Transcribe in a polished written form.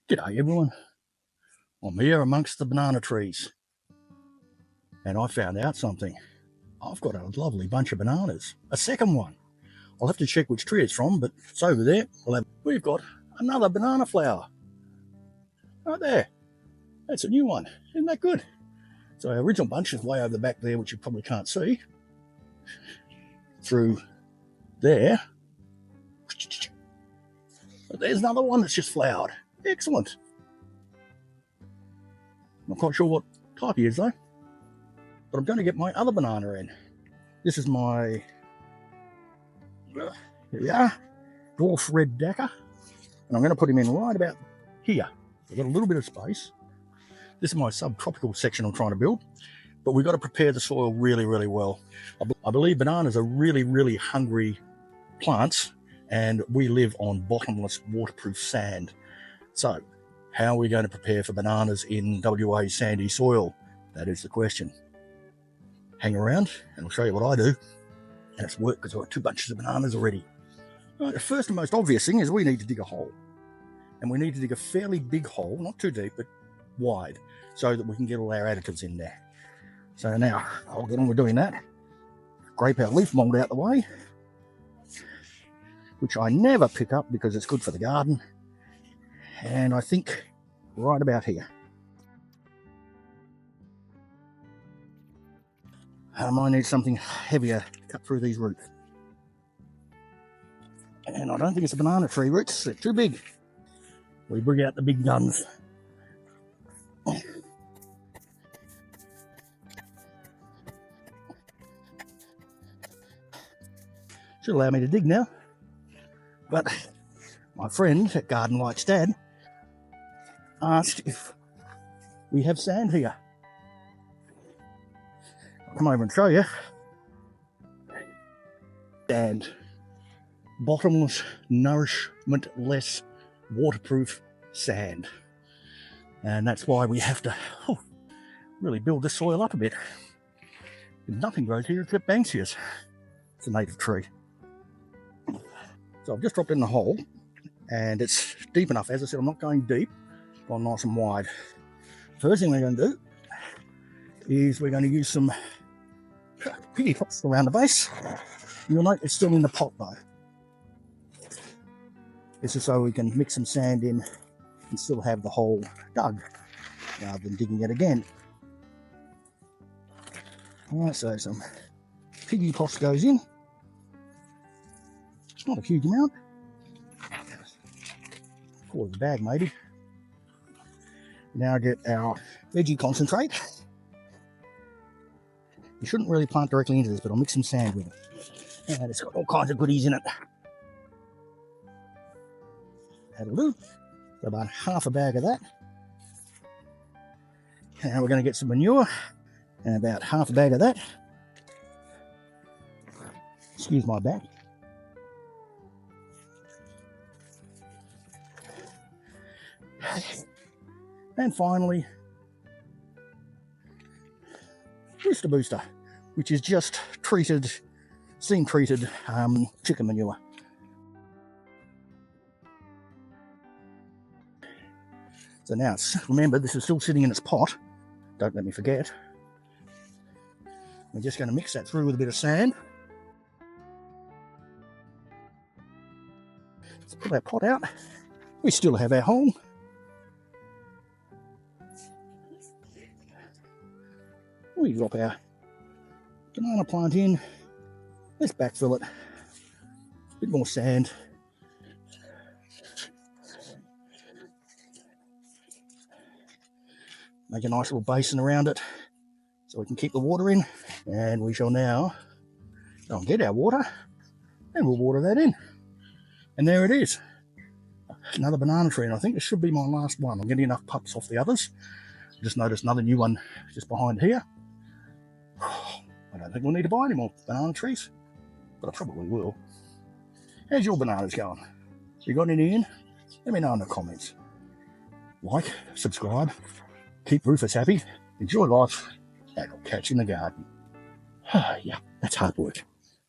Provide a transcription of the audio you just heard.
G'day everyone, I'm here amongst the banana trees and I found out something. I've got a lovely bunch of bananas, a second one. I'll have to check which tree it's from, but it's over there. We've got another banana flower right there. That's a new one, isn't that good? So our original bunch is way over the back there, which you probably can't see. Through there. But there's another one that's just flowered. Excellent. Not quite sure what type he is though. But I'm going to get my other banana in. This is my, here we are, dwarf Red Dacca. And I'm going to put him in right about here. I've got a little bit of space. This is my subtropical section I'm trying to build. But we've got to prepare the soil really, really well. I believe bananas are really, really hungry plants. And we live on bottomless, waterproof sand. So, how are we going to prepare for bananas in WA sandy soil? That is the question. Hang around and I'll show you what I do. And it's worked because I've got 2 bunches of bananas already. Right, the first and most obvious thing is we need to dig a hole. And we need to dig a fairly big hole, not too deep, but wide, so that we can get all our additives in there. So now, I'll get on with doing that. Scrape our leaf mold out the way, which I never pick up because it's good for the garden. And I think right about here. I might need something heavier to cut through these roots. And I don't think it's a banana tree roots, they're too big. We bring out the big guns. Should allow me to dig now. But my friend at Garden Likes Dad asked if we have sand here. I'll come over and show you. Sand. Bottomless, nourishment-less, waterproof sand. And that's why we have to really build the soil up a bit. Nothing grows here except Banksias. It's a native tree. So I've just dropped in the hole and it's deep enough. As I said, I'm not going deep, going nice and wide. First thing we're going to do is we're going to use some piggy pots around the base. You'll note it's still in the pot though. This is so we can mix some sand in and still have the hole dug rather than digging it again. Alright, so some piggy pots goes in. It's not a huge amount. Quarter of the bag maybe. Now get our veggie concentrate. You shouldn't really plant directly into this, but I'll mix some sand with it. And it's got all kinds of goodies in it. That'll do. So about half a bag of that. And we're going to get some manure. And about half a bag of that. Excuse my back. And finally, booster, which is just treated, steam treated chicken manure. So now, remember, this is still sitting in its pot. Don't let me forget. We're just going to mix that through with a bit of sand. Let's pull our pot out. We still have our hole. We drop our banana plant in. Let's backfill it. A bit more sand. Make a nice little basin around it so we can keep the water in. And we shall now go and get our water and we'll water that in. And there it is. Another banana tree, and I think this should be my last one. I'm getting enough pups off the others. Just noticed another new one just behind here. I don't think we'll need to buy any more banana trees, but I probably will. How's your bananas going? You got any in? Let me know in the comments. Like, subscribe, keep Rufus happy, enjoy life, and I'll catch you in the garden. Yeah, that's hard work.